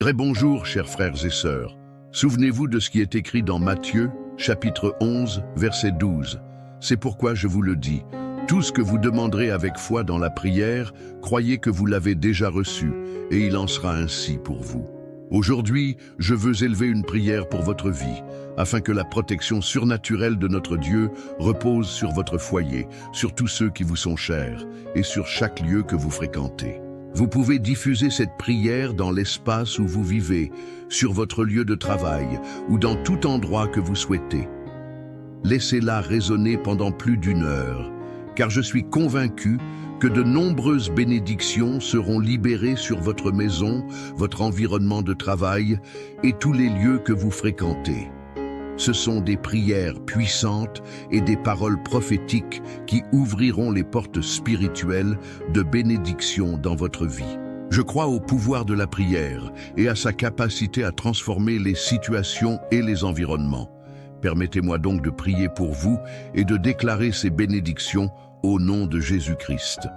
Très bonjour, chers frères et sœurs. Souvenez-vous de ce qui est écrit dans Matthieu, chapitre 11, verset 12. C'est pourquoi je vous le dis. Tout ce que vous demanderez avec foi dans la prière, croyez que vous l'avez déjà reçu, et il en sera ainsi pour vous. Aujourd'hui, je veux élever une prière pour votre vie, afin que la protection surnaturelle de notre Dieu repose sur votre foyer, sur tous ceux qui vous sont chers, et sur chaque lieu que vous fréquentez. Vous pouvez diffuser cette prière dans l'espace où vous vivez, sur votre lieu de travail, ou dans tout endroit que vous souhaitez. Laissez-la résonner pendant plus d'1 heure, car je suis convaincu que de nombreuses bénédictions seront libérées sur votre maison, votre environnement de travail et tous les lieux que vous fréquentez. Ce sont des prières puissantes et des paroles prophétiques qui ouvriront les portes spirituelles de bénédiction dans votre vie. Je crois au pouvoir de la prière et à sa capacité à transformer les situations et les environnements. Permettez-moi donc de prier pour vous et de déclarer ces bénédictions au nom de Jésus-Christ.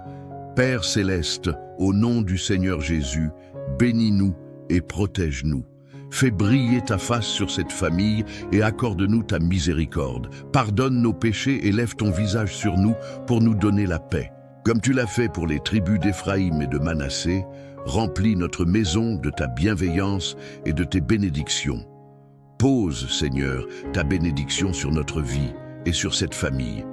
Père céleste, au nom du Seigneur Jésus, bénis-nous et protège-nous. Fais briller ta face sur cette famille et accorde-nous ta miséricorde. Pardonne nos péchés et lève ton visage sur nous pour nous donner la paix. Comme tu l'as fait pour les tribus d'Éphraïm et de Manassé, remplis notre maison de ta bienveillance et de tes bénédictions. Pose, Seigneur, ta bénédiction sur notre vie et sur cette famille.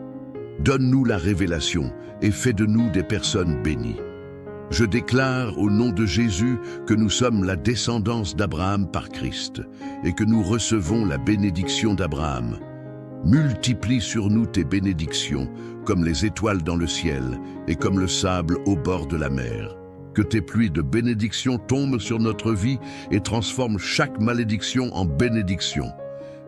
Donne-nous la révélation et fais de nous des personnes bénies. Je déclare au nom de Jésus que nous sommes la descendance d'Abraham par Christ et que nous recevons la bénédiction d'Abraham. Multiplie sur nous tes bénédictions comme les étoiles dans le ciel et comme le sable au bord de la mer. Que tes pluies de bénédiction tombent sur notre vie et transforment chaque malédiction en bénédiction.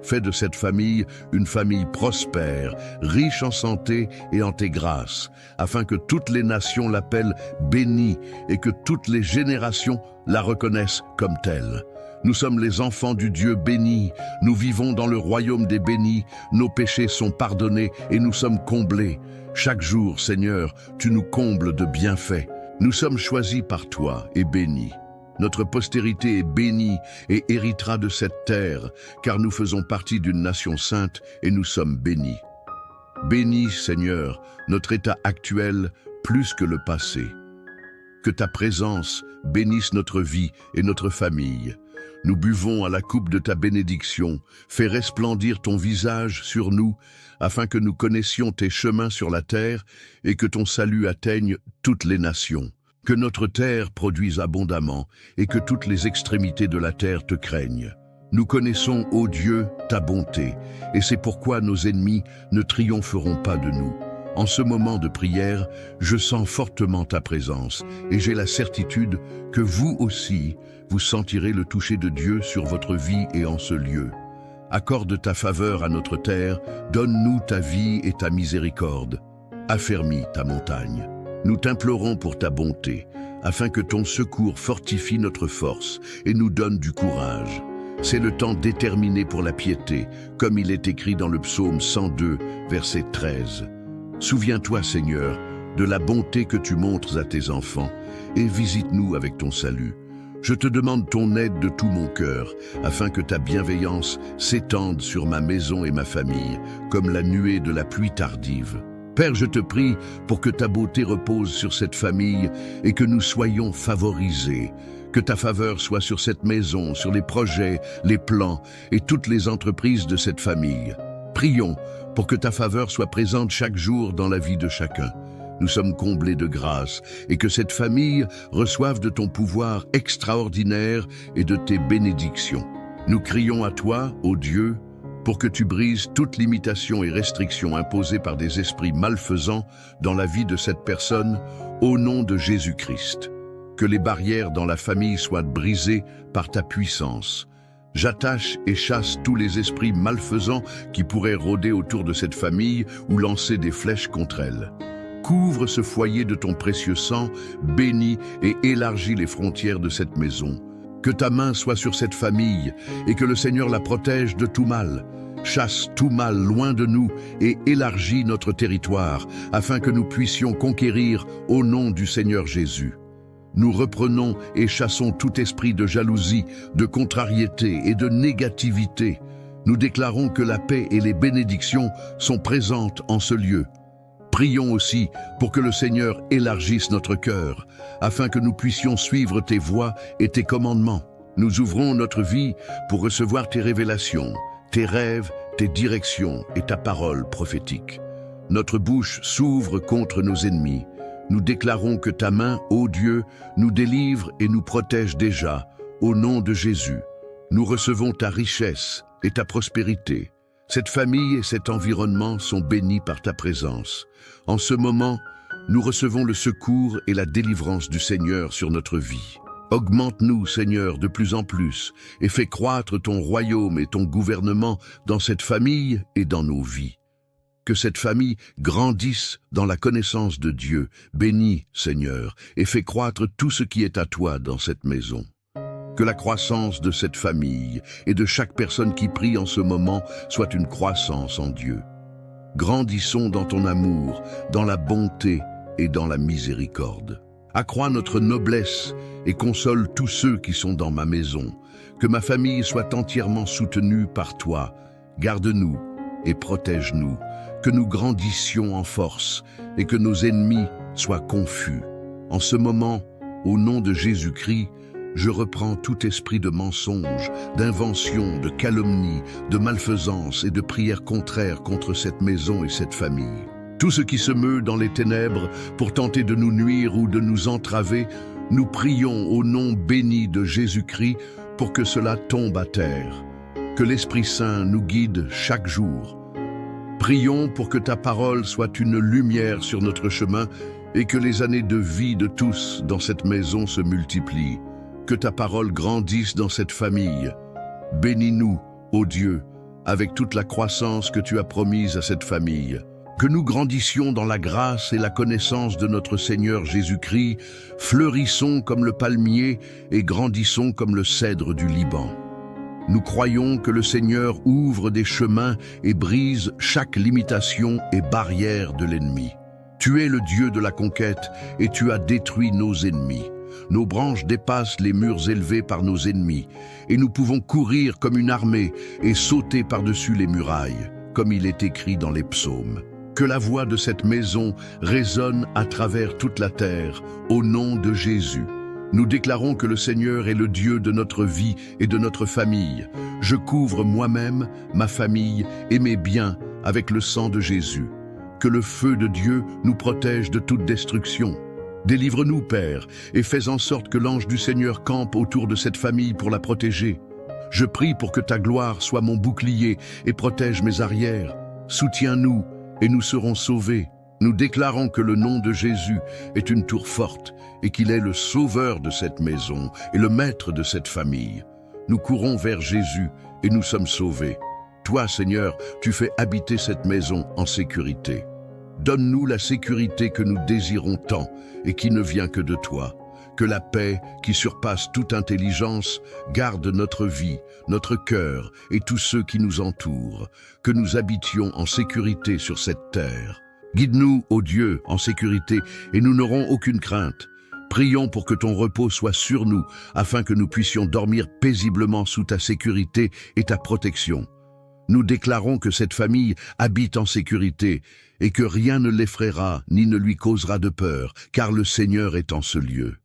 Fais de cette famille une famille prospère, riche en santé et en tes grâces, afin que toutes les nations l'appellent bénie et que toutes les générations la reconnaissent comme telle. Nous sommes les enfants du Dieu béni, nous vivons dans le royaume des bénis, nos péchés sont pardonnés et nous sommes comblés. Chaque jour, Seigneur, tu nous combles de bienfaits. Nous sommes choisis par toi et bénis. Notre postérité est bénie et héritera de cette terre, car nous faisons partie d'une nation sainte et nous sommes bénis. Bénis, Seigneur, notre état actuel plus que le passé. Que ta présence bénisse notre vie et notre famille. Nous buvons à la coupe de ta bénédiction. Fais resplendir ton visage sur nous, afin que nous connaissions tes chemins sur la terre et que ton salut atteigne toutes les nations. Que notre terre produise abondamment et que toutes les extrémités de la terre te craignent. Nous connaissons, ô Dieu, ta bonté, et c'est pourquoi nos ennemis ne triompheront pas de nous. En ce moment de prière, je sens fortement ta présence et j'ai la certitude que vous aussi, vous sentirez le toucher de Dieu sur votre vie et en ce lieu. Accorde ta faveur à notre terre, donne-nous ta vie et ta miséricorde. Affermis ta montagne. Nous t'implorons pour ta bonté, afin que ton secours fortifie notre force et nous donne du courage. C'est le temps déterminé pour la piété, comme il est écrit dans le psaume 102, verset 13. Souviens-toi, Seigneur, de la bonté que tu montres à tes enfants, et visite-nous avec ton salut. Je te demande ton aide de tout mon cœur, afin que ta bienveillance s'étende sur ma maison et ma famille, comme la nuée de la pluie tardive. Père, je te prie pour que ta beauté repose sur cette famille et que nous soyons favorisés. Que ta faveur soit sur cette maison, sur les projets, les plans et toutes les entreprises de cette famille. Prions pour que ta faveur soit présente chaque jour dans la vie de chacun. Nous sommes comblés de grâce et que cette famille reçoive de ton pouvoir extraordinaire et de tes bénédictions. Nous crions à toi, ô Dieu, pour que tu brises toute limitation et restriction imposée par des esprits malfaisants dans la vie de cette personne, au nom de Jésus-Christ. Que les barrières dans la famille soient brisées par ta puissance. J'attache et chasse tous les esprits malfaisants qui pourraient rôder autour de cette famille ou lancer des flèches contre elle. Couvre ce foyer de ton précieux sang, bénis et élargis les frontières de cette maison. Que ta main soit sur cette famille et que le Seigneur la protège de tout mal. Chasse tout mal loin de nous et élargis notre territoire afin que nous puissions conquérir au nom du Seigneur Jésus. Nous reprenons et chassons tout esprit de jalousie, de contrariété et de négativité. Nous déclarons que la paix et les bénédictions sont présentes en ce lieu. Prions aussi pour que le Seigneur élargisse notre cœur, afin que nous puissions suivre tes voies et tes commandements. Nous ouvrons notre vie pour recevoir tes révélations, tes rêves, tes directions et ta parole prophétique. Notre bouche s'ouvre contre nos ennemis. Nous déclarons que ta main, ô Dieu, nous délivre et nous protège déjà, au nom de Jésus. Nous recevons ta richesse et ta prospérité. Cette famille et cet environnement sont bénis par ta présence. En ce moment, nous recevons le secours et la délivrance du Seigneur sur notre vie. Augmente-nous, Seigneur, de plus en plus et fais croître ton royaume et ton gouvernement dans cette famille et dans nos vies. Que cette famille grandisse dans la connaissance de Dieu. Bénis, Seigneur, et fais croître tout ce qui est à toi dans cette maison. Que la croissance de cette famille et de chaque personne qui prie en ce moment soit une croissance en Dieu. Grandissons dans ton amour, dans la bonté et dans la miséricorde. Accrois notre noblesse et console tous ceux qui sont dans ma maison. Que ma famille soit entièrement soutenue par toi. Garde-nous et protège-nous. Que nous grandissions en force et que nos ennemis soient confus. En ce moment, au nom de Jésus-Christ, je reprends tout esprit de mensonge, d'invention, de calomnie, de malfaisance et de prière contraire contre cette maison et cette famille. Tout ce qui se meut dans les ténèbres pour tenter de nous nuire ou de nous entraver, nous prions au nom béni de Jésus-Christ pour que cela tombe à terre. Que l'Esprit Saint nous guide chaque jour. Prions pour que ta parole soit une lumière sur notre chemin et que les années de vie de tous dans cette maison se multiplient. Que ta parole grandisse dans cette famille. Bénis-nous, ô Dieu, avec toute la croissance que tu as promise à cette famille. Que nous grandissions dans la grâce et la connaissance de notre Seigneur Jésus-Christ, fleurissons comme le palmier et grandissons comme le cèdre du Liban. Nous croyons que le Seigneur ouvre des chemins et brise chaque limitation et barrière de l'ennemi. Tu es le Dieu de la conquête et tu as détruit nos ennemis. Nos branches dépassent les murs élevés par nos ennemis et nous pouvons courir comme une armée et sauter par-dessus les murailles, comme il est écrit dans les psaumes. Que la voix de cette maison résonne à travers toute la terre, au nom de Jésus. Nous déclarons que le Seigneur est le Dieu de notre vie et de notre famille. Je couvre moi-même, ma famille et mes biens avec le sang de Jésus. Que le feu de Dieu nous protège de toute destruction. Délivre-nous, Père, et fais en sorte que l'ange du Seigneur campe autour de cette famille pour la protéger. Je prie pour que ta gloire soit mon bouclier et protège mes arrières. Soutiens-nous et nous serons sauvés. Nous déclarons que le nom de Jésus est une tour forte et qu'il est le sauveur de cette maison et le maître de cette famille. Nous courons vers Jésus et nous sommes sauvés. Toi, Seigneur, tu fais habiter cette maison en sécurité. Donne-nous la sécurité que nous désirons tant et qui ne vient que de toi. Que la paix, qui surpasse toute intelligence, garde notre vie, notre cœur et tous ceux qui nous entourent. Que nous habitions en sécurité sur cette terre. Guide-nous, ô Dieu, en sécurité et nous n'aurons aucune crainte. Prions pour que ton repos soit sur nous, afin que nous puissions dormir paisiblement sous ta sécurité et ta protection. Nous déclarons que cette famille habite en sécurité et que rien ne l'effraiera ni ne lui causera de peur, car le Seigneur est en ce lieu.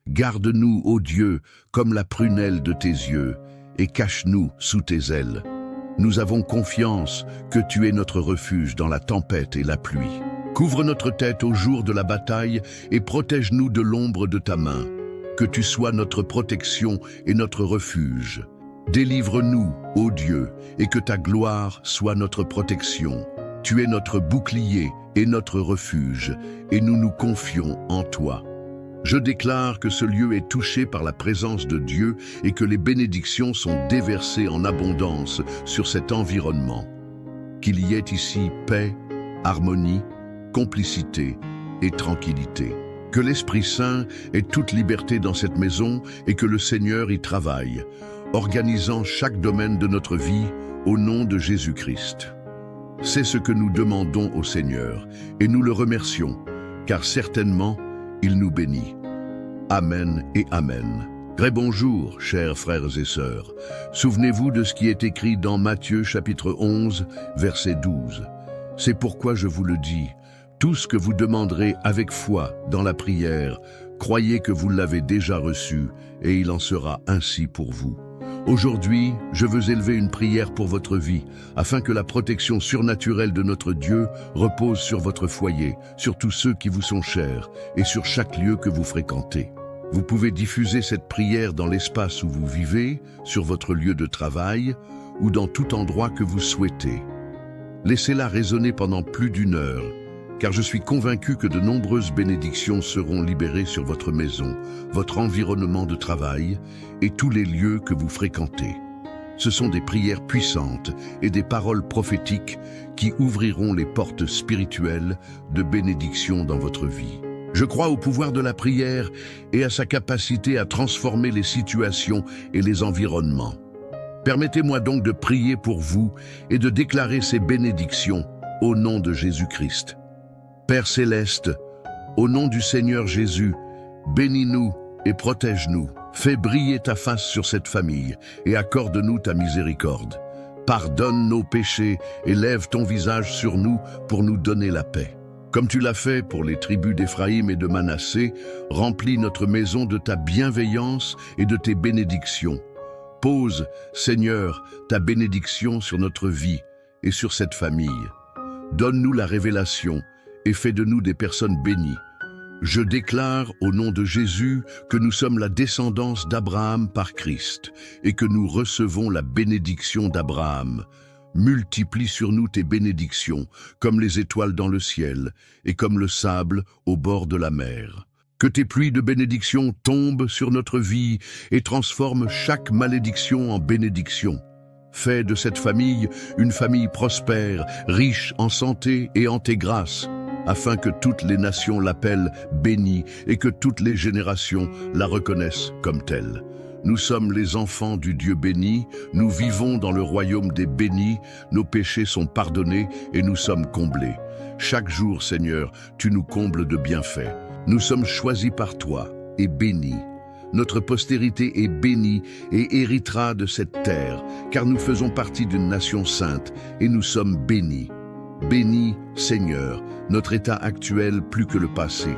Garde-nous, ô Dieu, comme la prunelle de tes yeux, et cache-nous sous tes ailes. Nous avons confiance que tu es notre refuge dans la tempête et la pluie. Couvre notre tête au jour de la bataille et protège-nous de l'ombre de ta main. Que tu sois notre protection et notre refuge. Délivre-nous, ô Dieu, et que ta gloire soit notre protection. Tu es notre bouclier et notre refuge, et nous nous confions en toi. Je déclare que ce lieu est touché par la présence de Dieu et que les bénédictions sont déversées en abondance sur cet environnement. Qu'il y ait ici paix, harmonie, complicité et tranquillité. Que l'Esprit Saint ait toute liberté dans cette maison et que le Seigneur y travaille, organisant chaque domaine de notre vie au nom de Jésus-Christ. C'est ce que nous demandons au Seigneur et nous le remercions, car certainement, il nous bénit. Amen et Amen. Très bonjour, chers frères et sœurs. Souvenez-vous de ce qui est écrit dans Matthieu chapitre 11, verset 12. C'est pourquoi je vous le dis, tout ce que vous demanderez avec foi dans la prière, croyez que vous l'avez déjà reçu et il en sera ainsi pour vous. Aujourd'hui, je veux élever une prière pour votre vie, afin que la protection surnaturelle de notre Dieu repose sur votre foyer, sur tous ceux qui vous sont chers et sur chaque lieu que vous fréquentez. Vous pouvez diffuser cette prière dans l'espace où vous vivez, sur votre lieu de travail ou dans tout endroit que vous souhaitez. Laissez-la résonner pendant plus d'une heure, car je suis convaincu que de nombreuses bénédictions seront libérées sur votre maison, votre environnement de travail et tous les lieux que vous fréquentez. Ce sont des prières puissantes et des paroles prophétiques qui ouvriront les portes spirituelles de bénédiction dans votre vie. Je crois au pouvoir de la prière et à sa capacité à transformer les situations et les environnements. Permettez-moi donc de prier pour vous et de déclarer ces bénédictions au nom de Jésus-Christ. Père céleste, au nom du Seigneur Jésus, bénis-nous et protège-nous. Fais briller ta face sur cette famille et accorde-nous ta miséricorde. Pardonne nos péchés et lève ton visage sur nous pour nous donner la paix. Comme tu l'as fait pour les tribus d'Éphraïm et de Manassé, remplis notre maison de ta bienveillance et de tes bénédictions. Pose, Seigneur, ta bénédiction sur notre vie et sur cette famille. Donne-nous la révélation et fais de nous des personnes bénies. Je déclare au nom de Jésus que nous sommes la descendance d'Abraham par Christ et que nous recevons la bénédiction d'Abraham. Multiplie sur nous tes bénédictions, comme les étoiles dans le ciel et comme le sable au bord de la mer. Que tes pluies de bénédiction tombent sur notre vie et transforment chaque malédiction en bénédiction. Fais de cette famille une famille prospère, riche en santé et en tes grâces, afin que toutes les nations l'appellent bénie et que toutes les générations la reconnaissent comme telle. Nous sommes les enfants du Dieu béni, nous vivons dans le royaume des bénis, nos péchés sont pardonnés et nous sommes comblés. Chaque jour, Seigneur, tu nous combles de bienfaits. Nous sommes choisis par toi et bénis. Notre postérité est bénie et héritera de cette terre, car nous faisons partie d'une nation sainte et nous sommes bénis. Bénis, Seigneur, notre état actuel plus que le passé.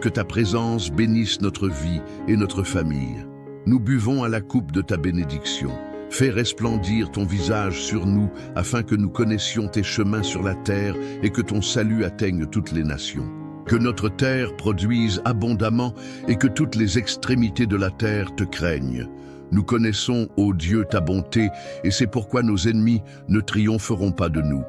Que ta présence bénisse notre vie et notre famille. Nous buvons à la coupe de ta bénédiction. Fais resplendir ton visage sur nous afin que nous connaissions tes chemins sur la terre et que ton salut atteigne toutes les nations. Que notre terre produise abondamment et que toutes les extrémités de la terre te craignent. Nous connaissons, ô Dieu, ta bonté et c'est pourquoi nos ennemis ne triompheront pas de nous.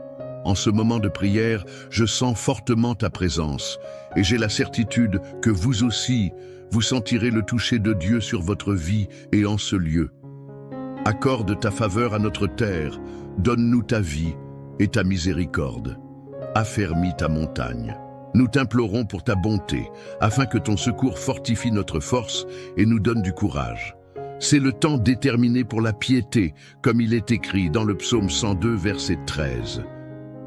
En ce moment de prière, je sens fortement ta présence et j'ai la certitude que vous aussi, vous sentirez le toucher de Dieu sur votre vie et en ce lieu. Accorde ta faveur à notre terre, donne-nous ta vie et ta miséricorde. Affermis ta montagne. Nous t'implorons pour ta bonté, afin que ton secours fortifie notre force et nous donne du courage. C'est le temps déterminé pour la piété, comme il est écrit dans le psaume 102, verset 13.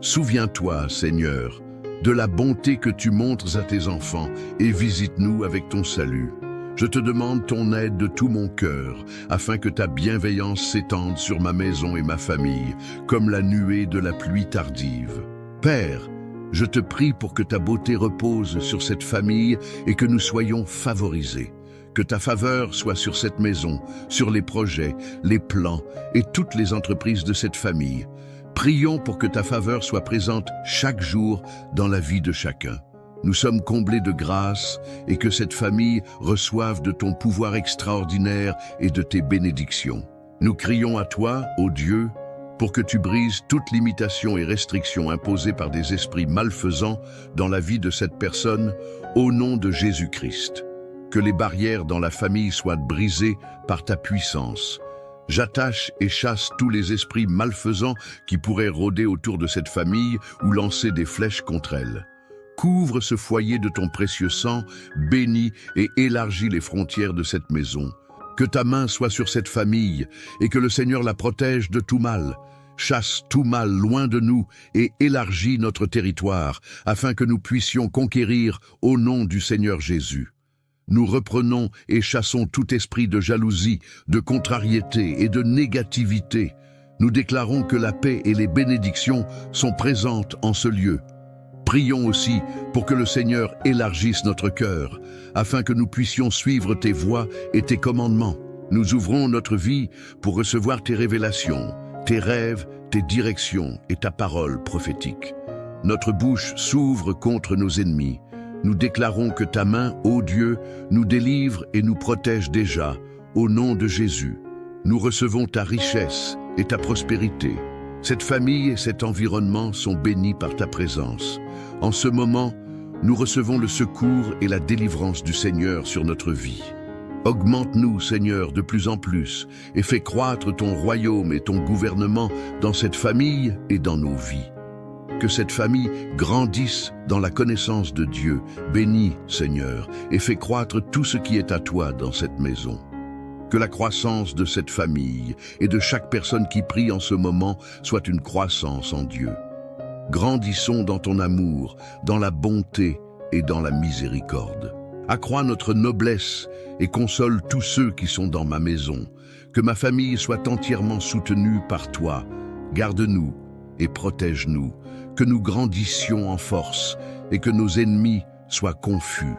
Souviens-toi, Seigneur, de la bonté que tu montres à tes enfants et visite-nous avec ton salut. Je te demande ton aide de tout mon cœur, afin que ta bienveillance s'étende sur ma maison et ma famille, comme la nuée de la pluie tardive. Père, je te prie pour que ta beauté repose sur cette famille et que nous soyons favorisés. Que ta faveur soit sur cette maison, sur les projets, les plans et toutes les entreprises de cette famille. Prions pour que ta faveur soit présente chaque jour dans la vie de chacun. Nous sommes comblés de grâce et que cette famille reçoive de ton pouvoir extraordinaire et de tes bénédictions. Nous crions à toi, ô Dieu, pour que tu brises toute limitation et restriction imposée par des esprits malfaisants dans la vie de cette personne, au nom de Jésus-Christ. Que les barrières dans la famille soient brisées par ta puissance. J'attache et chasse tous les esprits malfaisants qui pourraient rôder autour de cette famille ou lancer des flèches contre elle. Couvre ce foyer de ton précieux sang, bénis et élargis les frontières de cette maison. Que ta main soit sur cette famille et que le Seigneur la protège de tout mal. Chasse tout mal loin de nous et élargis notre territoire afin que nous puissions conquérir au nom du Seigneur Jésus. Nous reprenons et chassons tout esprit de jalousie, de contrariété et de négativité. Nous déclarons que la paix et les bénédictions sont présentes en ce lieu. Prions aussi pour que le Seigneur élargisse notre cœur, afin que nous puissions suivre tes voies et tes commandements. Nous ouvrons notre vie pour recevoir tes révélations, tes rêves, tes directions et ta parole prophétique. Notre bouche s'ouvre contre nos ennemis. Nous déclarons que ta main, ô Dieu, nous délivre et nous protège déjà, au nom de Jésus. Nous recevons ta richesse et ta prospérité. Cette famille et cet environnement sont bénis par ta présence. En ce moment, nous recevons le secours et la délivrance du Seigneur sur notre vie. Augmente-nous, Seigneur, de plus en plus et fais croître ton royaume et ton gouvernement dans cette famille et dans nos vies. Que cette famille grandisse dans la connaissance de Dieu. Bénis, Seigneur, et fais croître tout ce qui est à toi dans cette maison. Que la croissance de cette famille et de chaque personne qui prie en ce moment soit une croissance en Dieu. Grandissons dans ton amour, dans la bonté et dans la miséricorde. Accrois notre noblesse et console tous ceux qui sont dans ma maison. Que ma famille soit entièrement soutenue par toi. Garde-nous et protège-nous. Que nous grandissions en force et que nos ennemis soient confus.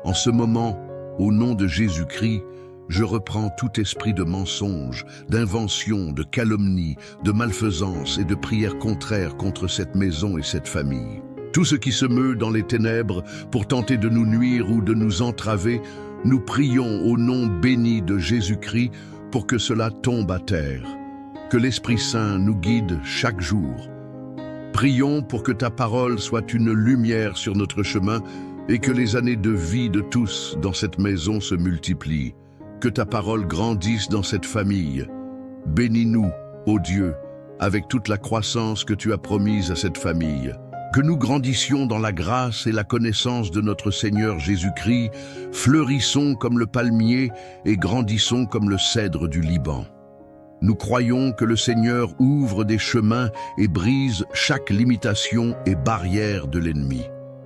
En ce moment, au nom de Jésus-Christ, je reprends tout esprit de mensonge, d'invention, de calomnie, de malfaisance et de prière contraire contre cette maison et cette famille. Tout ce qui se meut dans les ténèbres pour tenter de nous nuire ou de nous entraver, nous prions au nom béni de Jésus-Christ pour que cela tombe à terre. Que l'Esprit Saint nous guide chaque jour. Prions pour que ta parole soit une lumière sur notre chemin et que les années de vie de tous dans cette maison se multiplient. Que ta parole grandisse dans cette famille. Bénis-nous, ô Dieu, avec toute la croissance que tu as promise à cette famille. Que nous grandissions dans la grâce et la connaissance de notre Seigneur Jésus-Christ, fleurissons comme le palmier et grandissons comme le cèdre du Liban. Nous croyons que le Seigneur ouvre des chemins et brise chaque limitation et barrière de l'ennemi.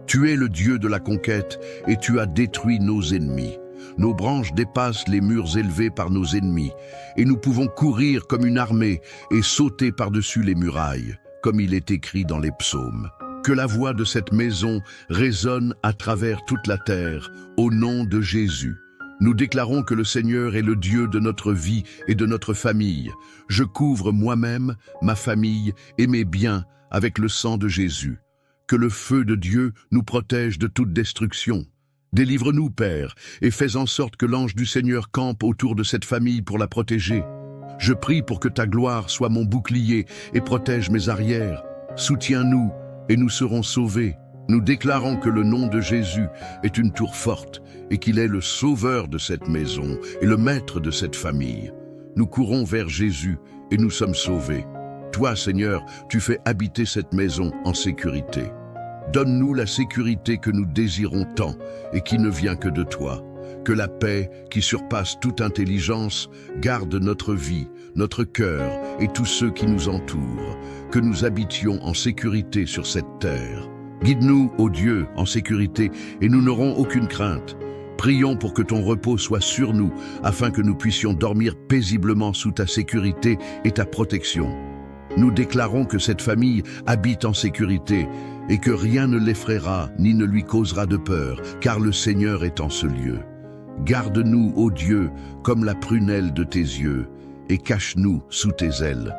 Tu es le Dieu de la conquête et tu as détruit nos ennemis. Nos branches dépassent les murs élevés par nos ennemis et nous pouvons courir comme une armée et sauter par-dessus les murailles, comme il est écrit dans les psaumes. Que la voix de cette maison résonne à travers toute la terre, au nom de Jésus. Nous déclarons que le Seigneur est le Dieu de notre vie et de notre famille. Je couvre moi-même, ma famille et mes biens avec le sang de Jésus. Que le feu de Dieu nous protège de toute destruction. Délivre-nous, Père, et fais en sorte que l'ange du Seigneur campe autour de cette famille pour la protéger. Je prie pour que ta gloire soit mon bouclier et protège mes arrières. Soutiens-nous et nous serons sauvés. Nous déclarons que le nom de Jésus est une tour forte et qu'il est le sauveur de cette maison et le maître de cette famille. Nous courons vers Jésus et nous sommes sauvés. Toi, Seigneur, tu fais habiter cette maison en sécurité. Donne-nous la sécurité que nous désirons tant et qui ne vient que de toi. Que la paix, qui surpasse toute intelligence, garde notre vie, notre cœur et tous ceux qui nous entourent. Que nous habitions en sécurité sur cette terre. Guide-nous, ô Dieu, en sécurité et nous n'aurons aucune crainte. Prions pour que ton repos soit sur nous, afin que nous puissions dormir paisiblement sous ta sécurité et ta protection. Nous déclarons que cette famille habite en sécurité et que rien ne l'effraiera ni ne lui causera de peur, car le Seigneur est en ce lieu. Garde-nous, ô Dieu, comme la prunelle de tes yeux, et cache-nous sous tes ailes.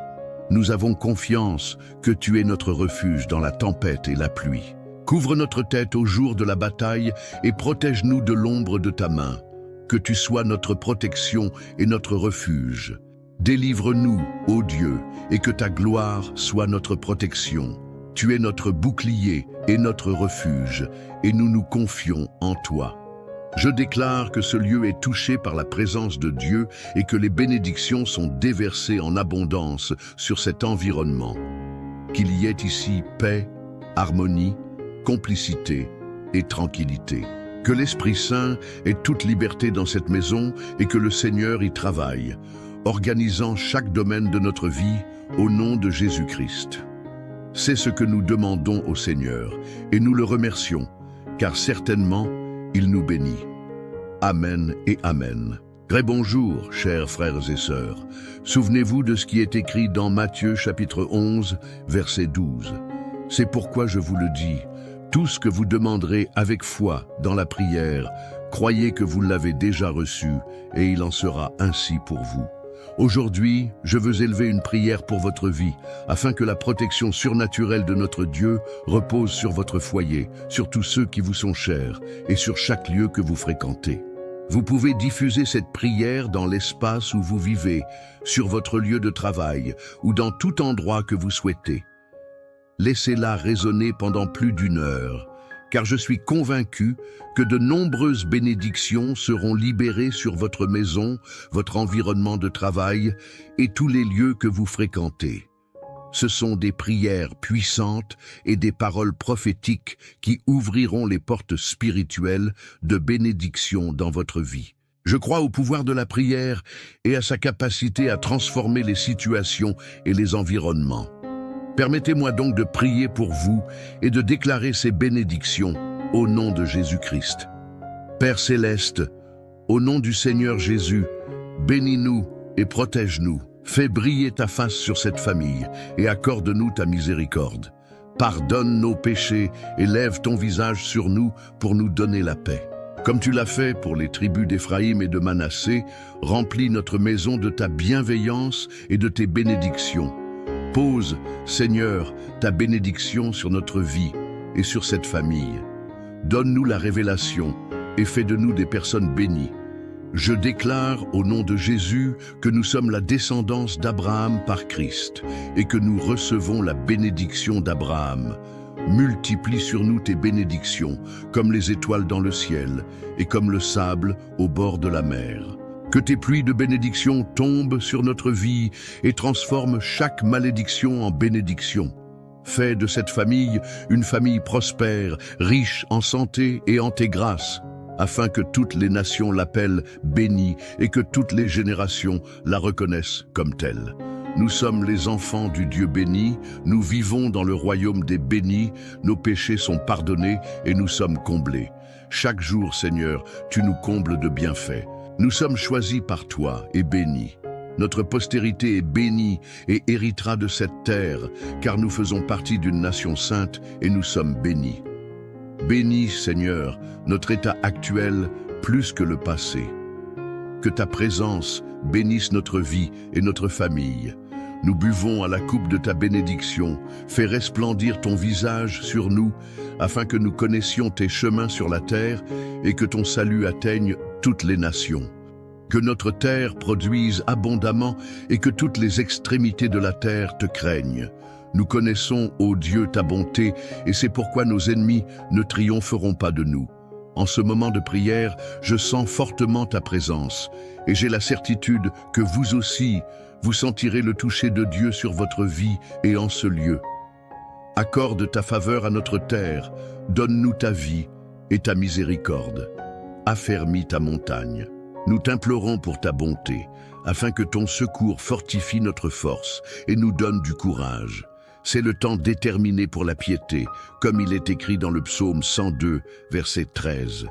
Nous avons confiance que tu es notre refuge dans la tempête et la pluie. Couvre notre tête au jour de la bataille et protège-nous de l'ombre de ta main. Que tu sois notre protection et notre refuge. Délivre-nous, ô Dieu, et que ta gloire soit notre protection. Tu es notre bouclier et notre refuge, et nous nous confions en toi. Je déclare que ce lieu est touché par la présence de Dieu et que les bénédictions sont déversées en abondance sur cet environnement. Qu'il y ait ici paix, harmonie, complicité et tranquillité. Que l'Esprit Saint ait toute liberté dans cette maison et que le Seigneur y travaille, organisant chaque domaine de notre vie au nom de Jésus-Christ. C'est ce que nous demandons au Seigneur et nous le remercions, car certainement, il nous bénit. Amen et Amen. Très bonjour, chers frères et sœurs. Souvenez-vous de ce qui est écrit dans Matthieu chapitre 11, verset 12. C'est pourquoi je vous le dis, tout ce que vous demanderez avec foi dans la prière, croyez que vous l'avez déjà reçu et il en sera ainsi pour vous. Aujourd'hui, je veux élever une prière pour votre vie, afin que la protection surnaturelle de notre Dieu repose sur votre foyer, sur tous ceux qui vous sont chers et sur chaque lieu que vous fréquentez. Vous pouvez diffuser cette prière dans l'espace où vous vivez, sur votre lieu de travail ou dans tout endroit que vous souhaitez. Laissez-la résonner pendant plus d'1 heure, car je suis convaincu que de nombreuses bénédictions seront libérées sur votre maison, votre environnement de travail et tous les lieux que vous fréquentez. Ce sont des prières puissantes et des paroles prophétiques qui ouvriront les portes spirituelles de bénédiction dans votre vie. Je crois au pouvoir de la prière et à sa capacité à transformer les situations et les environnements. Permettez-moi donc de prier pour vous et de déclarer ces bénédictions au nom de Jésus-Christ. Père céleste, au nom du Seigneur Jésus, bénis-nous et protège-nous. Fais briller ta face sur cette famille et accorde-nous ta miséricorde. Pardonne nos péchés et lève ton visage sur nous pour nous donner la paix. Comme tu l'as fait pour les tribus d'Éphraïm et de Manassé, remplis notre maison de ta bienveillance et de tes bénédictions. Pose, Seigneur, ta bénédiction sur notre vie et sur cette famille. Donne-nous la révélation et fais de nous des personnes bénies. Je déclare au nom de Jésus que nous sommes la descendance d'Abraham par Christ et que nous recevons la bénédiction d'Abraham. Multiplie sur nous tes bénédictions, comme les étoiles dans le ciel et comme le sable au bord de la mer. Que tes pluies de bénédiction tombent sur notre vie et transforment chaque malédiction en bénédiction. Fais de cette famille une famille prospère, riche en santé et en tes grâces, afin que toutes les nations l'appellent bénie et que toutes les générations la reconnaissent comme telle. Nous sommes les enfants du Dieu béni, nous vivons dans le royaume des bénis, nos péchés sont pardonnés et nous sommes comblés. Chaque jour, Seigneur, tu nous combles de bienfaits. Nous sommes choisis par toi et bénis. Notre postérité est bénie et héritera de cette terre, car nous faisons partie d'une nation sainte et nous sommes bénis. Bénis, Seigneur, notre état actuel plus que le passé. Que ta présence bénisse notre vie et notre famille. Nous buvons à la coupe de ta bénédiction. Fais resplendir ton visage sur nous, afin que nous connaissions tes chemins sur la terre et que ton salut atteigne toutes les nations. Que notre terre produise abondamment et que toutes les extrémités de la terre te craignent. Nous connaissons, ô Dieu, ta bonté, et c'est pourquoi nos ennemis ne triompheront pas de nous. En ce moment de prière, je sens fortement ta présence, et j'ai la certitude que vous aussi, vous sentirez le toucher de Dieu sur votre vie et en ce lieu. Accorde ta faveur à notre terre, donne-nous ta vie et ta miséricorde. Affermis ta montagne. Nous t'implorons pour ta bonté, afin que ton secours fortifie notre force et nous donne du courage. C'est le temps déterminé pour la piété, comme il est écrit dans le psaume 102, verset 13.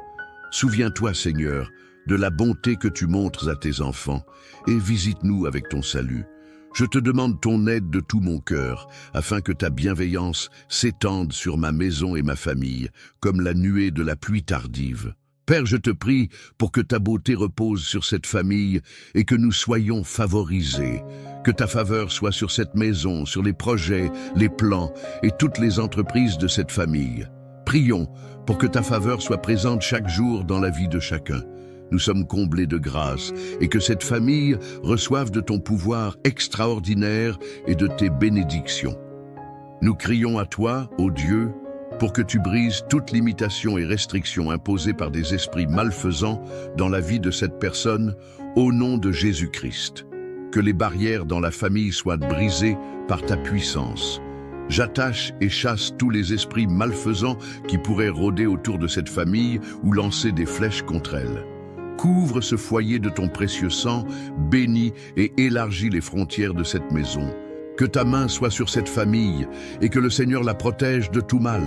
Souviens-toi, Seigneur, de la bonté que tu montres à tes enfants, et visite-nous avec ton salut. Je te demande ton aide de tout mon cœur, afin que ta bienveillance s'étende sur ma maison et ma famille, comme la nuée de la pluie tardive. Père, je te prie pour que ta beauté repose sur cette famille et que nous soyons favorisés. Que ta faveur soit sur cette maison, sur les projets, les plans et toutes les entreprises de cette famille. Prions pour que ta faveur soit présente chaque jour dans la vie de chacun. Nous sommes comblés de grâce et que cette famille reçoive de ton pouvoir extraordinaire et de tes bénédictions. Nous crions à toi, ô Dieu, pour que tu brises toute limitation et restriction imposée par des esprits malfaisants dans la vie de cette personne, au nom de Jésus-Christ. Que les barrières dans la famille soient brisées par ta puissance. J'attache et chasse tous les esprits malfaisants qui pourraient rôder autour de cette famille ou lancer des flèches contre elle. Couvre ce foyer de ton précieux sang, bénis et élargis les frontières de cette maison. Que ta main soit sur cette famille et que le Seigneur la protège de tout mal.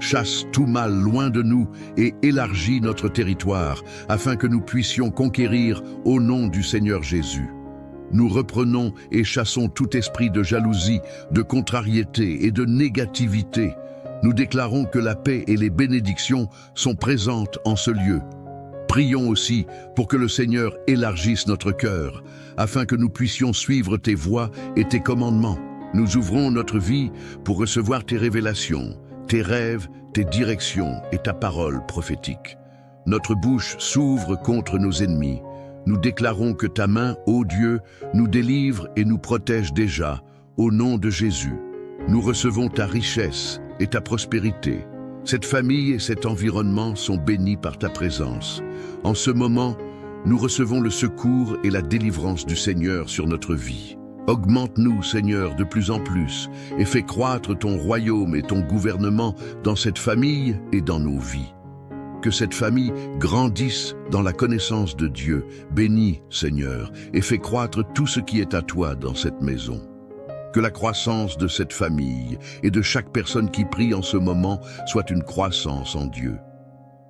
chasse tout mal loin de nous et élargis notre territoire, afin que nous puissions conquérir au nom du Seigneur Jésus. Nous reprenons et chassons tout esprit de jalousie, de contrariété et de négativité. Nous déclarons que la paix et les bénédictions sont présentes en ce lieu. Prions aussi pour que le Seigneur élargisse notre cœur, afin que nous puissions suivre tes voies et tes commandements. Nous ouvrons notre vie pour recevoir tes révélations, tes rêves, tes directions et ta parole prophétique. Notre bouche s'ouvre contre nos ennemis. Nous déclarons que ta main, ô Dieu, nous délivre et nous protège déjà, au nom de Jésus. Nous recevons ta richesse et ta prospérité. Cette famille et cet environnement sont bénis par ta présence. En ce moment, nous recevons le secours et la délivrance du Seigneur sur notre vie. Augmente-nous, Seigneur, de plus en plus et fais croître ton royaume et ton gouvernement dans cette famille et dans nos vies. Que cette famille grandisse dans la connaissance de Dieu. Bénis, Seigneur, et fais croître tout ce qui est à toi dans cette maison. Que la croissance de cette famille et de chaque personne qui prie en ce moment soit une croissance en Dieu.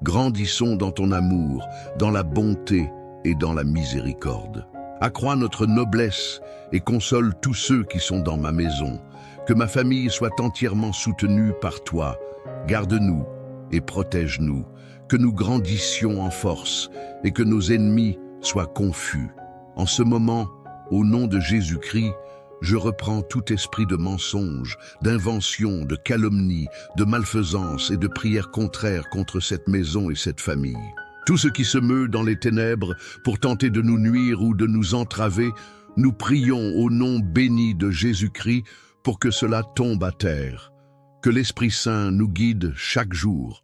Grandissons dans ton amour, dans la bonté et dans la miséricorde. Accrois notre noblesse et console tous ceux qui sont dans ma maison. Que ma famille soit entièrement soutenue par toi. Garde-nous et protège-nous. Que nous grandissions en force et que nos ennemis soient confus. En ce moment, au nom de Jésus-Christ, je reprends tout esprit de mensonge, d'invention, de calomnie, de malfaisance et de prière contraire contre cette maison et cette famille. Tout ce qui se meut dans les ténèbres pour tenter de nous nuire ou de nous entraver, nous prions au nom béni de Jésus-Christ pour que cela tombe à terre. Que l'Esprit Saint nous guide chaque jour.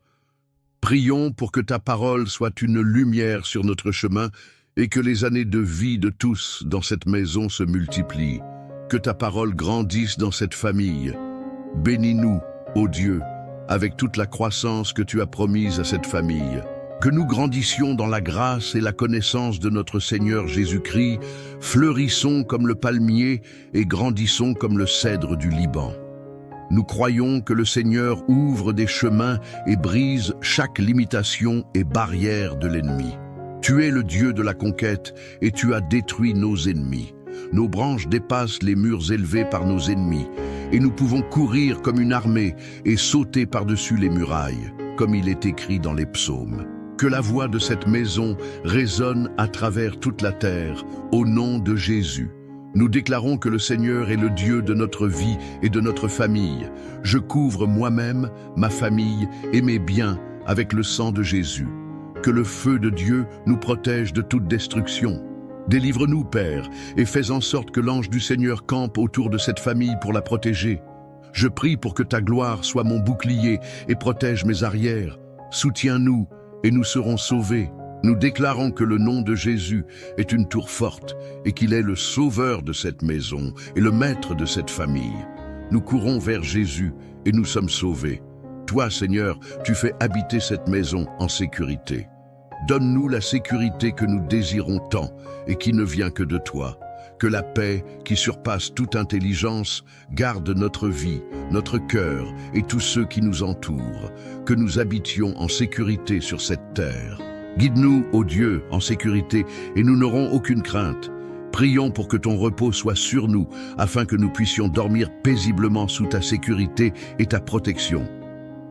Prions pour que ta parole soit une lumière sur notre chemin et que les années de vie de tous dans cette maison se multiplient. Que ta parole grandisse dans cette famille. Bénis-nous, ô Dieu, avec toute la croissance que tu as promise à cette famille. Que nous grandissions dans la grâce et la connaissance de notre Seigneur Jésus-Christ, fleurissons comme le palmier et grandissons comme le cèdre du Liban. Nous croyons que le Seigneur ouvre des chemins et brise chaque limitation et barrière de l'ennemi. Tu es le Dieu de la conquête et tu as détruit nos ennemis. Nos branches dépassent les murs élevés par nos ennemis et nous pouvons courir comme une armée et sauter par-dessus les murailles, comme il est écrit dans les psaumes. Que la voix de cette maison résonne à travers toute la terre, au nom de Jésus. Nous déclarons que le Seigneur est le Dieu de notre vie et de notre famille. Je couvre moi-même, ma famille et mes biens avec le sang de Jésus. Que le feu de Dieu nous protège de toute destruction. Délivre-nous, Père, et fais en sorte que l'ange du Seigneur campe autour de cette famille pour la protéger. Je prie pour que ta gloire soit mon bouclier et protège mes arrières. Soutiens-nous et nous serons sauvés. Nous déclarons que le nom de Jésus est une tour forte et qu'il est le sauveur de cette maison et le maître de cette famille. Nous courons vers Jésus et nous sommes sauvés. Toi, Seigneur, tu fais habiter cette maison en sécurité. Donne-nous la sécurité que nous désirons tant et qui ne vient que de toi. Que la paix, qui surpasse toute intelligence, garde notre vie, notre cœur et tous ceux qui nous entourent. Que nous habitions en sécurité sur cette terre. Guide-nous, ô Dieu, en sécurité, et nous n'aurons aucune crainte. Prions pour que ton repos soit sur nous, afin que nous puissions dormir paisiblement sous ta sécurité et ta protection.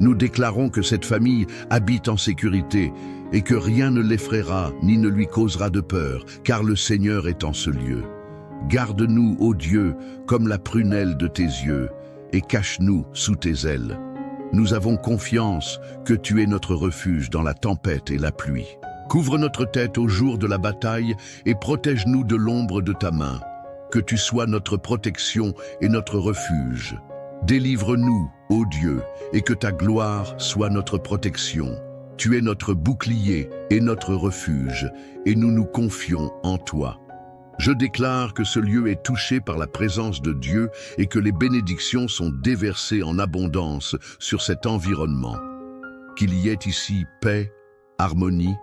Nous déclarons que cette famille habite en sécurité, et que rien ne l'effraiera ni ne lui causera de peur, car le Seigneur est en ce lieu. Garde-nous, ô Dieu, comme la prunelle de tes yeux, et cache-nous sous tes ailes. Nous avons confiance que tu es notre refuge dans la tempête et la pluie. Couvre notre tête au jour de la bataille et protège-nous de l'ombre de ta main. Que tu sois notre protection et notre refuge. Délivre-nous, ô Dieu, et que ta gloire soit notre protection. Tu es notre bouclier et notre refuge, et nous nous confions en toi. Je déclare que ce lieu est touché par la présence de Dieu et que les bénédictions sont déversées en abondance sur cet environnement. Qu'il y ait ici paix, harmonie,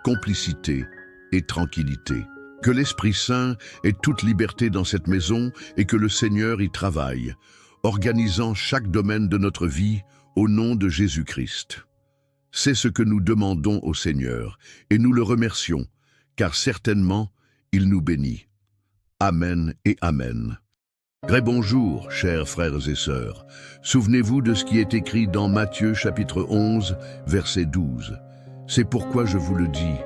complicité et tranquillité. Que l'Esprit Saint ait toute liberté dans cette maison et que le Seigneur y travaille, organisant chaque domaine de notre vie au nom de Jésus-Christ. C'est ce que nous demandons au Seigneur, et nous le remercions, car certainement, il nous bénit. Amen et Amen. Très bonjour, chers frères et sœurs. Souvenez-vous de ce qui est écrit dans Matthieu chapitre 11, verset 12. C'est pourquoi je vous le dis,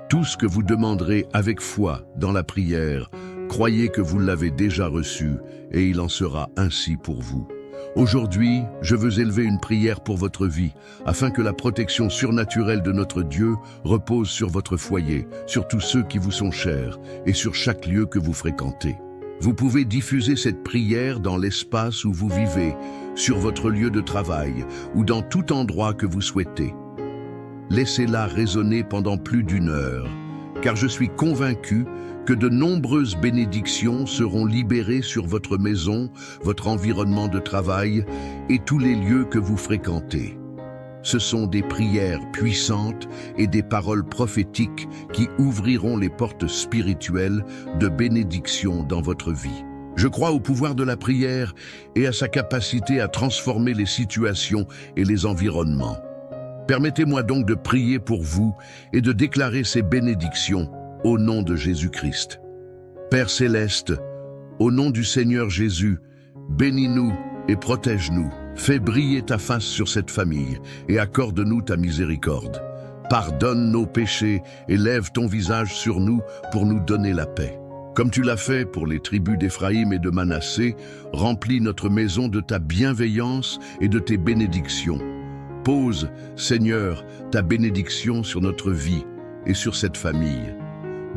tout ce que vous demanderez avec foi dans la prière, croyez que vous l'avez déjà reçu, et il en sera ainsi pour vous. Aujourd'hui, je veux élever une prière pour votre vie, afin que la protection surnaturelle de notre Dieu repose sur votre foyer, sur tous ceux qui vous sont chers, et sur chaque lieu que vous fréquentez. Vous pouvez diffuser cette prière dans l'espace où vous vivez, sur votre lieu de travail, ou dans tout endroit que vous souhaitez. Laissez-la résonner pendant plus d'1 heure, car je suis convaincu que de nombreuses bénédictions seront libérées sur votre maison, votre environnement de travail et tous les lieux que vous fréquentez. Ce sont des prières puissantes et des paroles prophétiques qui ouvriront les portes spirituelles de bénédiction dans votre vie. Je crois au pouvoir de la prière et à sa capacité à transformer les situations et les environnements. Permettez-moi donc de prier pour vous et de déclarer ces bénédictions au nom de Jésus-Christ. Père céleste, au nom du Seigneur Jésus, bénis-nous et protège-nous. Fais briller ta face sur cette famille et accorde-nous ta miséricorde. Pardonne nos péchés et lève ton visage sur nous pour nous donner la paix. Comme tu l'as fait pour les tribus d'Éphraïm et de Manassé, remplis notre maison de ta bienveillance et de tes bénédictions. Pose, Seigneur, ta bénédiction sur notre vie et sur cette famille.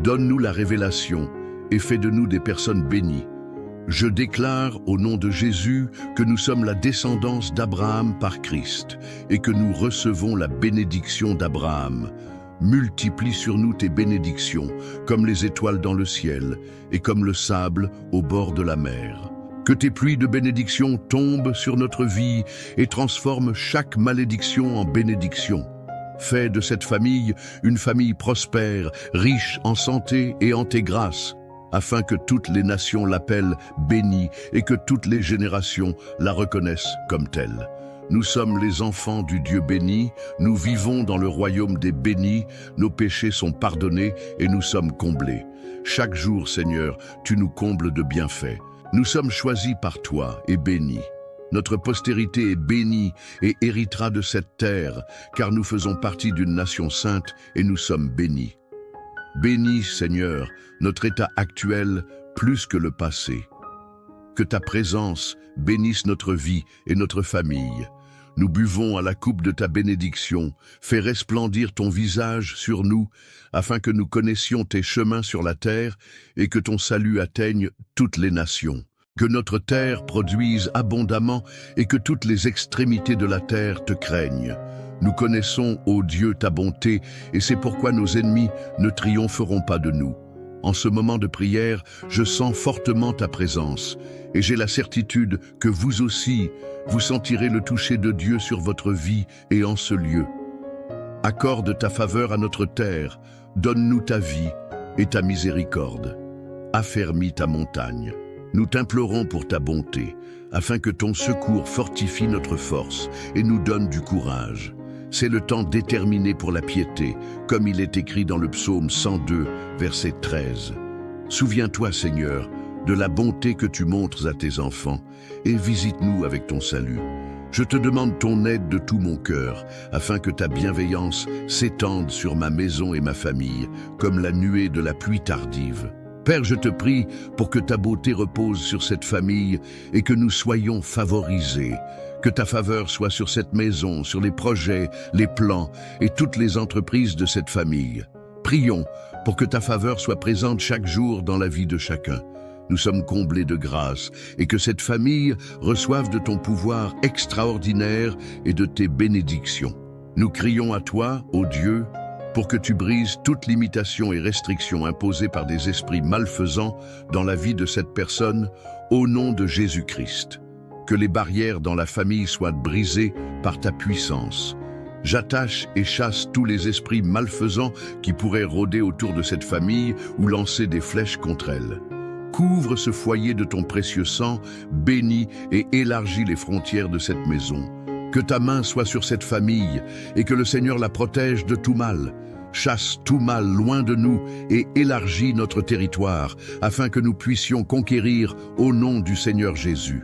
Donne-nous la révélation et fais de nous des personnes bénies. Je déclare au nom de Jésus que nous sommes la descendance d'Abraham par Christ et que nous recevons la bénédiction d'Abraham. Multiplie sur nous tes bénédictions, comme les étoiles dans le ciel et comme le sable au bord de la mer. Que tes pluies de bénédiction tombent sur notre vie et transforment chaque malédiction en bénédiction. Fais de cette famille une famille prospère, riche en santé et en tes grâces, afin que toutes les nations l'appellent bénie et que toutes les générations la reconnaissent comme telle. Nous sommes les enfants du Dieu béni, nous vivons dans le royaume des bénis, nos péchés sont pardonnés et nous sommes comblés. Chaque jour, Seigneur, tu nous combles de bienfaits. Nous sommes choisis par toi et bénis. Notre postérité est bénie et héritera de cette terre, car nous faisons partie d'une nation sainte et nous sommes bénis. Bénis, Seigneur, notre état actuel plus que le passé. Que ta présence bénisse notre vie et notre famille. Nous buvons à la coupe de ta bénédiction. Fais resplendir ton visage sur nous, afin que nous connaissions tes chemins sur la terre et que ton salut atteigne toutes les nations. Que notre terre produise abondamment et que toutes les extrémités de la terre te craignent. Nous connaissons, ô Dieu, ta bonté, et c'est pourquoi nos ennemis ne triompheront pas de nous. En ce moment de prière, je sens fortement ta présence, et j'ai la certitude que vous aussi, vous sentirez le toucher de Dieu sur votre vie et en ce lieu. Accorde ta faveur à notre terre, donne-nous ta vie et ta miséricorde. Affermis ta montagne. Nous t'implorons pour ta bonté, afin que ton secours fortifie notre force et nous donne du courage. C'est le temps déterminé pour la piété, comme il est écrit dans le psaume 102, verset 13. Souviens-toi, Seigneur, de la bonté que tu montres à tes enfants, et visite-nous avec ton salut. Je te demande ton aide de tout mon cœur, afin que ta bienveillance s'étende sur ma maison et ma famille, comme la nuée de la pluie tardive. Père, je te prie pour que ta beauté repose sur cette famille et que nous soyons favorisés. Que ta faveur soit sur cette maison, sur les projets, les plans et toutes les entreprises de cette famille. Prions pour que ta faveur soit présente chaque jour dans la vie de chacun. Nous sommes comblés de grâce et que cette famille reçoive de ton pouvoir extraordinaire et de tes bénédictions. Nous crions à toi, ô Dieu, pour que tu brises toute limitation et restriction imposée par des esprits malfaisants dans la vie de cette personne, au nom de Jésus-Christ. Que les barrières dans la famille soient brisées par ta puissance. J'attache et chasse tous les esprits malfaisants qui pourraient rôder autour de cette famille ou lancer des flèches contre elle. Couvre ce foyer de ton précieux sang, bénis et élargis les frontières de cette maison. Que ta main soit sur cette famille et que le Seigneur la protège de tout mal. Chasse tout mal loin de nous et élargis notre territoire afin que nous puissions conquérir au nom du Seigneur Jésus.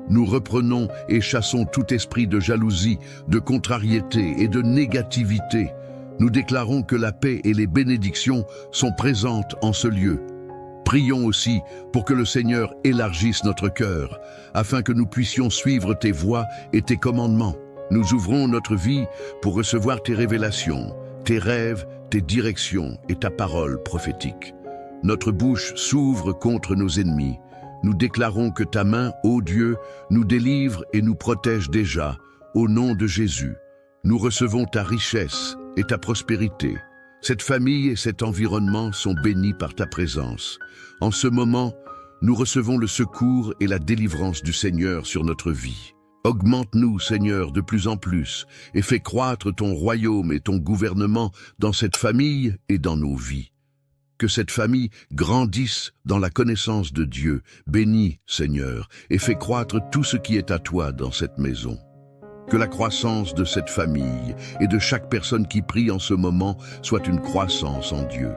Nous reprenons et chassons tout esprit de jalousie, de contrariété et de négativité. Nous déclarons que la paix et les bénédictions sont présentes en ce lieu. Prions aussi pour que le Seigneur élargisse notre cœur, afin que nous puissions suivre tes voies et tes commandements. Nous ouvrons notre vie pour recevoir tes révélations, tes rêves, tes directions et ta parole prophétique. Notre bouche s'ouvre contre nos ennemis. Nous déclarons que ta main, ô Dieu, nous délivre et nous protège déjà, au nom de Jésus. Nous recevons ta richesse et ta prospérité. Cette famille et cet environnement sont bénis par ta présence. En ce moment, nous recevons le secours et la délivrance du Seigneur sur notre vie. Augmente-nous, Seigneur, de plus en plus et fais croître ton royaume et ton gouvernement dans cette famille et dans nos vies. Que cette famille grandisse dans la connaissance de Dieu. Bénis, Seigneur, et fais croître tout ce qui est à toi dans cette maison. Que la croissance de cette famille et de chaque personne qui prie en ce moment soit une croissance en Dieu.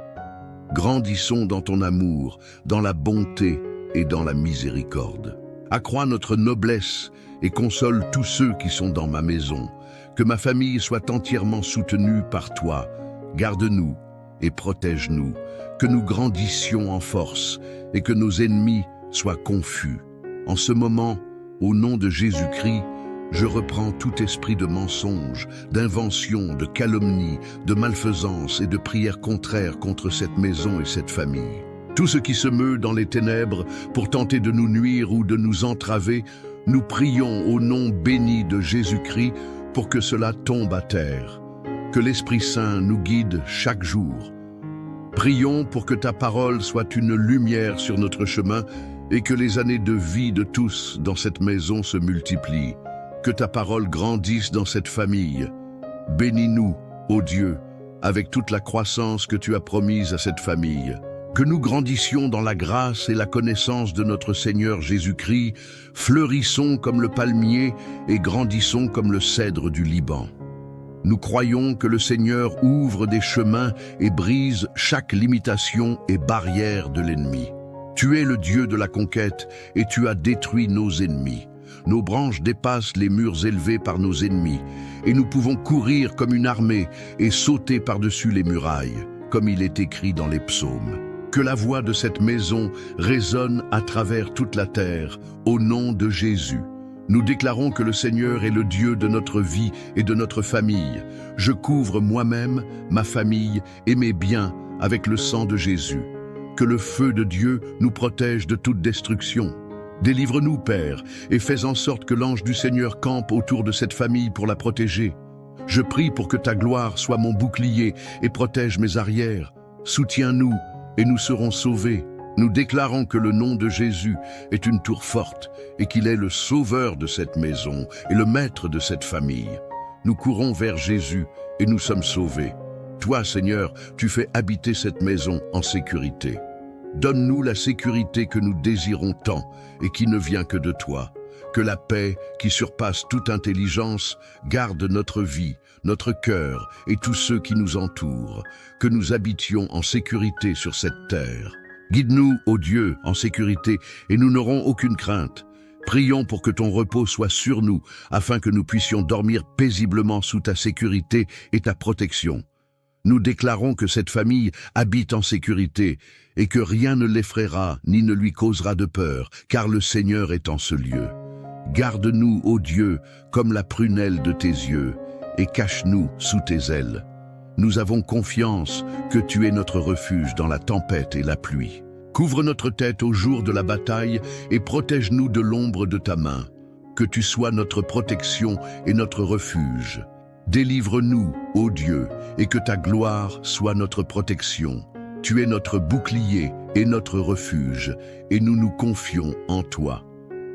Grandissons dans ton amour, dans la bonté et dans la miséricorde. Accrois notre noblesse et console tous ceux qui sont dans ma maison. Que ma famille soit entièrement soutenue par toi. Garde-nous et protège-nous. Que nous grandissions en force et que nos ennemis soient confus. En ce moment, au nom de Jésus-Christ, je reprends tout esprit de mensonge, d'invention, de calomnie, de malfaisance et de prière contraire contre cette maison et cette famille. Tout ce qui se meut dans les ténèbres pour tenter de nous nuire ou de nous entraver, nous prions au nom béni de Jésus-Christ pour que cela tombe à terre. Que l'Esprit Saint nous guide chaque jour. Prions pour que ta parole soit une lumière sur notre chemin et que les années de vie de tous dans cette maison se multiplient. Que ta parole grandisse dans cette famille. Bénis-nous, ô Dieu, avec toute la croissance que tu as promise à cette famille. Que nous grandissions dans la grâce et la connaissance de notre Seigneur Jésus-Christ, fleurissons comme le palmier et grandissons comme le cèdre du Liban. Nous croyons que le Seigneur ouvre des chemins et brise chaque limitation et barrière de l'ennemi. Tu es le Dieu de la conquête et tu as détruit nos ennemis. Nos branches dépassent les murs élevés par nos ennemis et nous pouvons courir comme une armée et sauter par-dessus les murailles, comme il est écrit dans les psaumes. Que la voix de cette maison résonne à travers toute la terre, au nom de Jésus. Nous déclarons que le Seigneur est le Dieu de notre vie et de notre famille. Je couvre moi-même, ma famille et mes biens avec le sang de Jésus. Que le feu de Dieu nous protège de toute destruction. Délivre-nous, Père, et fais en sorte que l'ange du Seigneur campe autour de cette famille pour la protéger. Je prie pour que ta gloire soit mon bouclier et protège mes arrières. Soutiens-nous et nous serons sauvés. Nous déclarons que le nom de Jésus est une tour forte et qu'il est le sauveur de cette maison et le maître de cette famille. Nous courons vers Jésus et nous sommes sauvés. Toi, Seigneur, tu fais habiter cette maison en sécurité. Donne-nous la sécurité que nous désirons tant et qui ne vient que de toi. Que la paix, qui surpasse toute intelligence, garde notre vie, notre cœur et tous ceux qui nous entourent. Que nous habitions en sécurité sur cette terre. Guide-nous, ô Dieu, en sécurité et nous n'aurons aucune crainte. Prions pour que ton repos soit sur nous, afin que nous puissions dormir paisiblement sous ta sécurité et ta protection. Nous déclarons que cette famille habite en sécurité et que rien ne l'effraiera ni ne lui causera de peur, car le Seigneur est en ce lieu. Garde-nous, ô Dieu, comme la prunelle de tes yeux, et cache-nous sous tes ailes. Nous avons confiance que tu es notre refuge dans la tempête et la pluie. Couvre notre tête au jour de la bataille et protège-nous de l'ombre de ta main. Que tu sois notre protection et notre refuge. Délivre-nous, ô Dieu, et que ta gloire soit notre protection. Tu es notre bouclier et notre refuge, et nous nous confions en toi.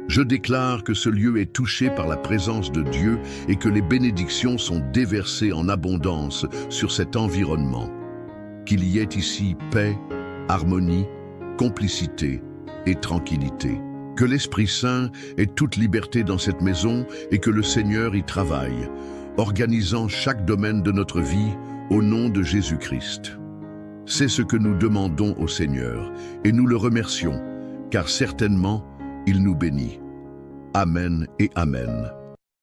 Je déclare que ce lieu est touché par la présence de Dieu et que les bénédictions sont déversées en abondance sur cet environnement. Qu'il y ait ici paix, harmonie, complicité et tranquillité. Que l'Esprit Saint ait toute liberté dans cette maison et que le Seigneur y travaille, organisant chaque domaine de notre vie au nom de Jésus-Christ. C'est ce que nous demandons au Seigneur et nous le remercions, car certainement, il nous bénit. Amen et Amen.